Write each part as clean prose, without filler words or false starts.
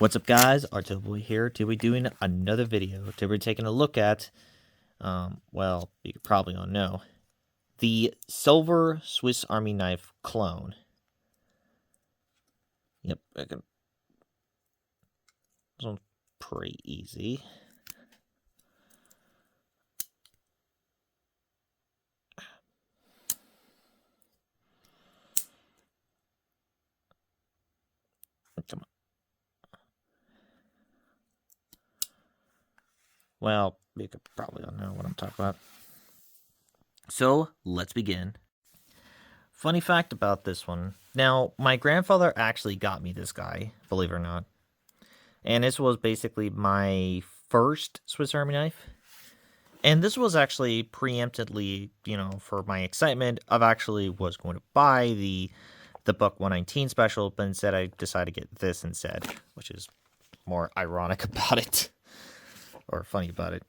What's up, guys? Artboy here. Today we're doing another video. Today we're taking a look at, well, you probably all know, the Silver Swiss Army Knife clone. Yep, this one's pretty easy. Come on. Well, you could probably all know what I'm talking about. So, let's begin. Funny fact about this one. Now, my grandfather actually got me this guy, believe it or not. And this was basically my first Swiss Army knife. And this was actually preemptively, for my excitement, I've actually was going to buy the Buck 119 special, but instead I decided to get this instead, which is more ironic about it, or funny about it.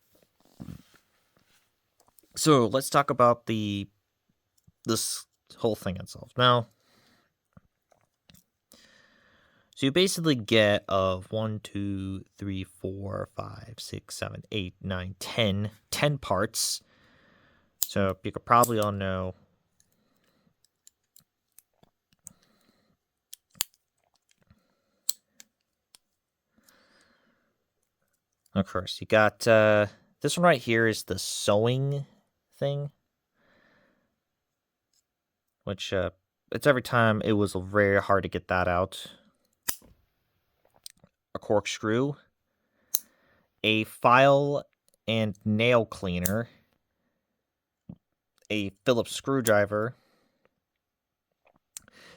So let's talk about this whole thing itself. Now, so you basically get of 1, 2, 3, 4, 5, 6, 7, 8, 9, 10 parts. So you could probably all know. Of course, you got this one right here is the sewing thing, which it's every time it was very hard to get that out. A corkscrew, a file and nail cleaner, a Phillips screwdriver.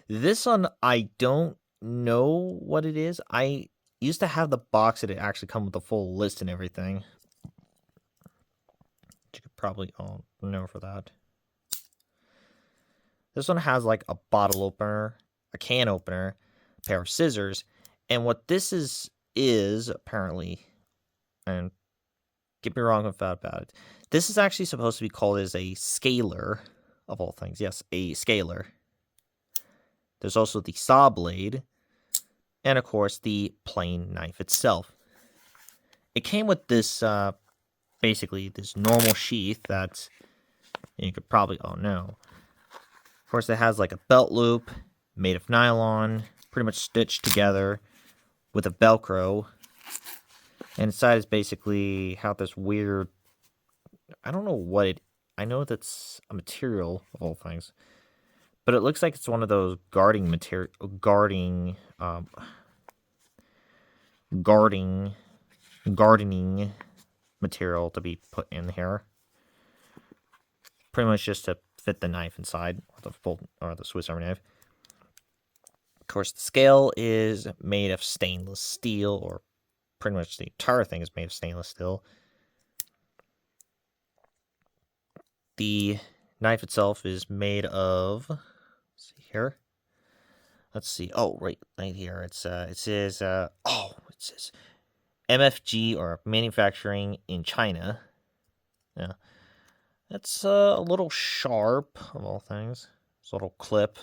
This one, I don't know what it is. I used to have the box that it actually come with a full list and everything. You could probably all know for that. This one has like a bottle opener, a can opener, a pair of scissors, and what this is apparently, and get me wrong about it, this is actually supposed to be called as a scaler, of all things. Yes, a scaler. There's also the saw blade, and of course the plain knife itself. It came with this, basically this normal sheath that you could probably all know. Of course, it has like a belt loop made of nylon, pretty much stitched together with a Velcro. And inside is basically how this weird, I don't know what it, I know that's a material of all things, but it looks like it's one of those gardening material to be put in here. Pretty much just to fit the knife inside, or the Swiss Army knife. Of course, the scale is made of stainless steel, or pretty much the entire thing is made of stainless steel. The knife itself is made of, let's see here. Let's see. Oh, right here. It says MFG, or manufacturing in China. Yeah. That's a little sharp, of all things. It's a little clip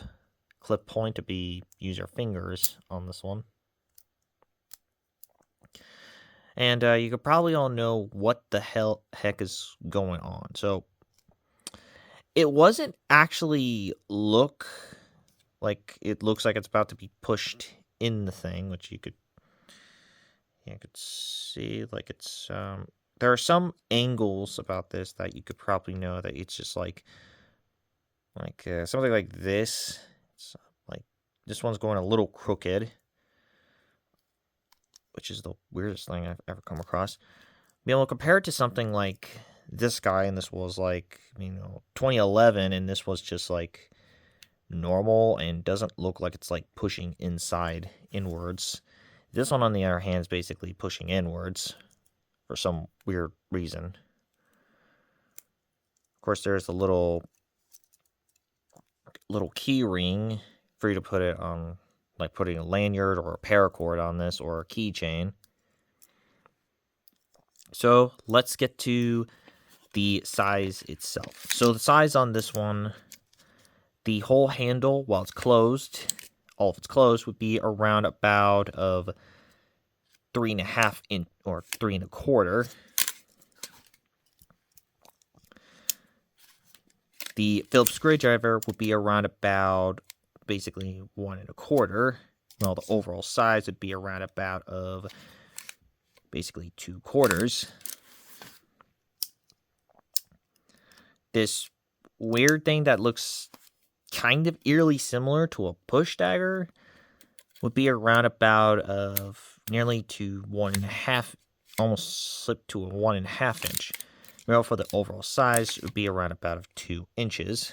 point to use your fingers on this one. And you could probably all know what the heck is going on. So it wasn't actually look like it looks like it's about to be pushed in the thing, which you could see. Like it's there are some angles about this that you could probably know that it's just like something like this. It's like this one's going a little crooked, which is the weirdest thing I've ever come across. Compared to something like this guy, and this was like 2011, and this was just like normal and doesn't look like it's like pushing inwards. This one, on the other hand, is basically pushing inwards for some weird reason. Of course, there's a little key ring for you to put it on, like putting a lanyard or a paracord on this, or a keychain. So let's get to the size itself. So the size on this one, the whole handle, while it's closed, all of it's closed, would be around about of 3.5 inch or 3.25. The Phillips screwdriver would be around about basically 1.25. Well, the overall size would be around about of basically 2/4. This weird thing that looks kind of eerily similar to a push dagger would be around about of nearly to 1.5, almost slipped to a 1.5 inch. Well, for the overall size, it would be around about of 2 inches.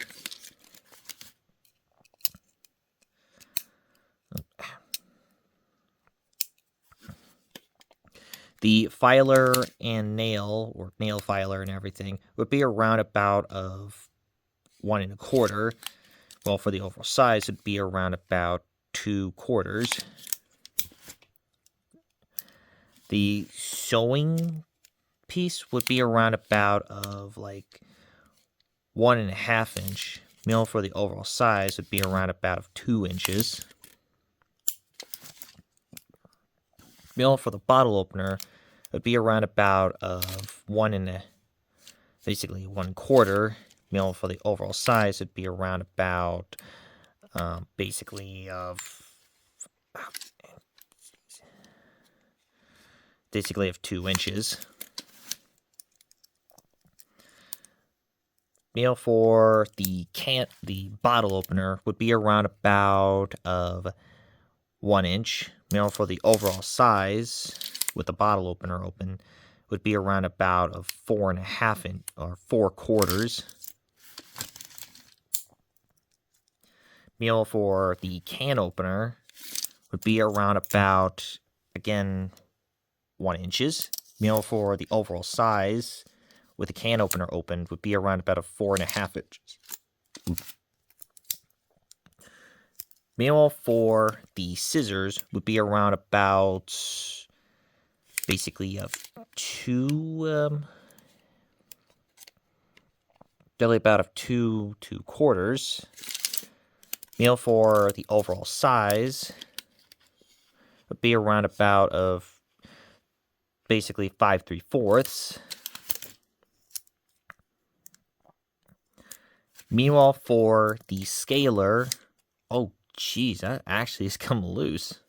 The filer and nail, or nail filer and everything, would be around about of 1.25. Well, for the overall size, it would be around about 2/4. The sewing piece would be around about of like 1.5 inch. Mill for the overall size would be around about of 2 inches. Mill for the bottle opener would be around about of basically 1/4. Mill for the overall size would be around about basically of 2 inches. Mill for the bottle opener would be around about of 1 inch. Mill for the overall size with the bottle opener open would be around about of 4.5 inch or 4/4. Mill for the can opener would be around about, again, 1 inches. Mill for the overall size with the can opener opened would be around about a 4.5 inches. Mill for the scissors would be around about basically of 2 2/4. Mill for the overall size would be around about of basically 5 3/4. Meanwhile, for the scaler, oh geez, that actually has come loose,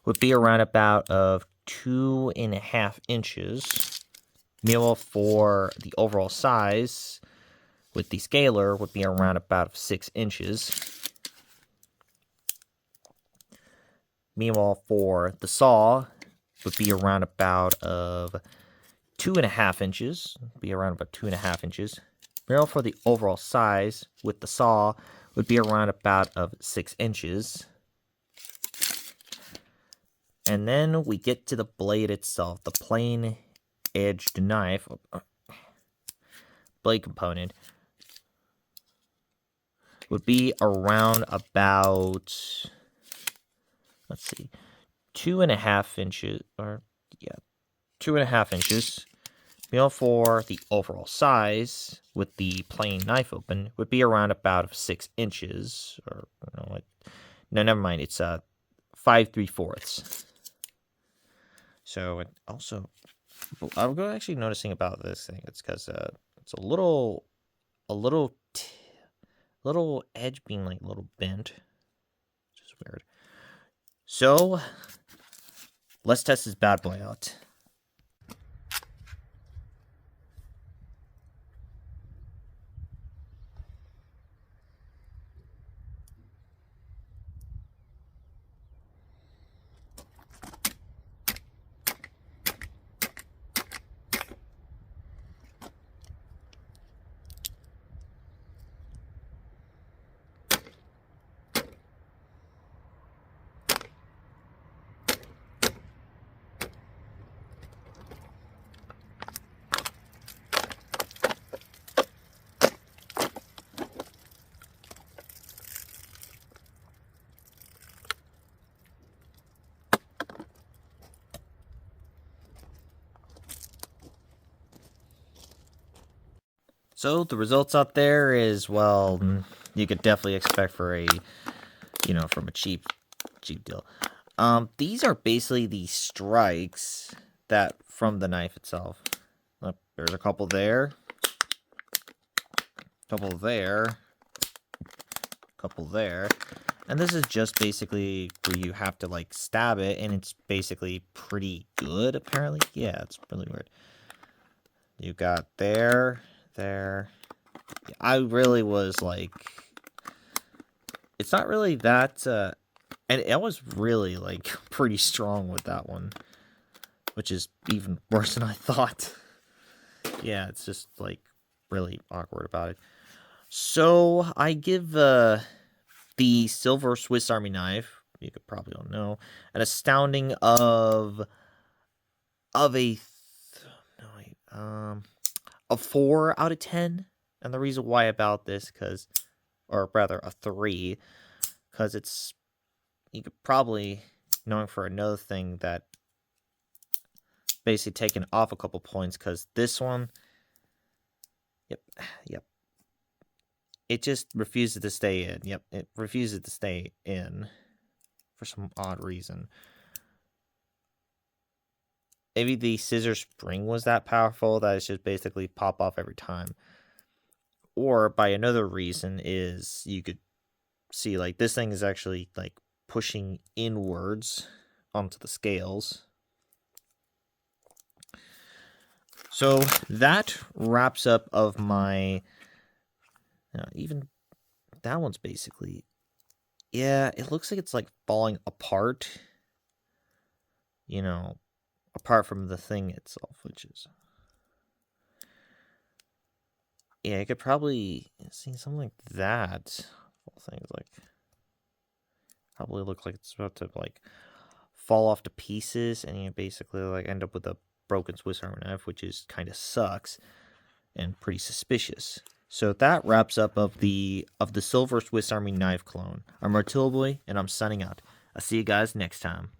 would be around about of 2.5 inches. Meanwhile, for the overall size with the scaler would be around about 6 inches. Meanwhile, for the saw would be around about of 2.5 inches. Be around about 2.5 inches. Meanwhile, for the overall size with the saw would be around about of 6 inches. And then we get to the blade itself, the plain edged knife blade component would be around about, let's see, 2.5 inches, or yeah, 2.5 inches. Meanwhile, for the overall size with the plain knife open would be around about 6 inches, or no, never mind. It's 5 3/4. So it also, I'm actually noticing about this thing. It's because it's a little edge being like a little bent, which is weird. So let's test this bad boy out. So the results out there is, well, you could definitely expect for a, from a cheap deal. These are basically the strikes that from the knife itself. Look, there's a couple there. Couple there. Couple there. And this is just basically where you have to, like, stab it, and it's basically pretty good, apparently. Yeah, it's really weird. You got there. I really was, like... It's not really that, and I was really, like, pretty strong with that one. Which is even worse than I thought. Yeah, it's just, like, really awkward about it. So, I give, the silver Swiss Army knife, you could probably all know, an astounding of a 4 out of 10. And the reason why about this, or rather a 3, because it's, you could probably, knowing for another thing that basically taken off a couple points, because this one, yep. It just refuses to stay in. Yep, it refuses to stay in for some odd reason. Maybe the scissor spring was that powerful that it's just basically pop off every time. Or by another reason is you could see, like, this thing is actually, like, pushing inwards onto the scales. So that wraps up of my... even that one's basically... Yeah, it looks like it's, like, falling apart. You know, apart from the thing itself, which is... Yeah, you could probably see something like that. Whole thing's, like... Probably look like it's about to, like, fall off to pieces, and you basically, like, end up with a broken Swiss Army knife, which is kind of sucks and pretty suspicious. So that wraps up of the silver Swiss Army knife clone. I'm Martillboy, and I'm signing out. I'll see you guys next time.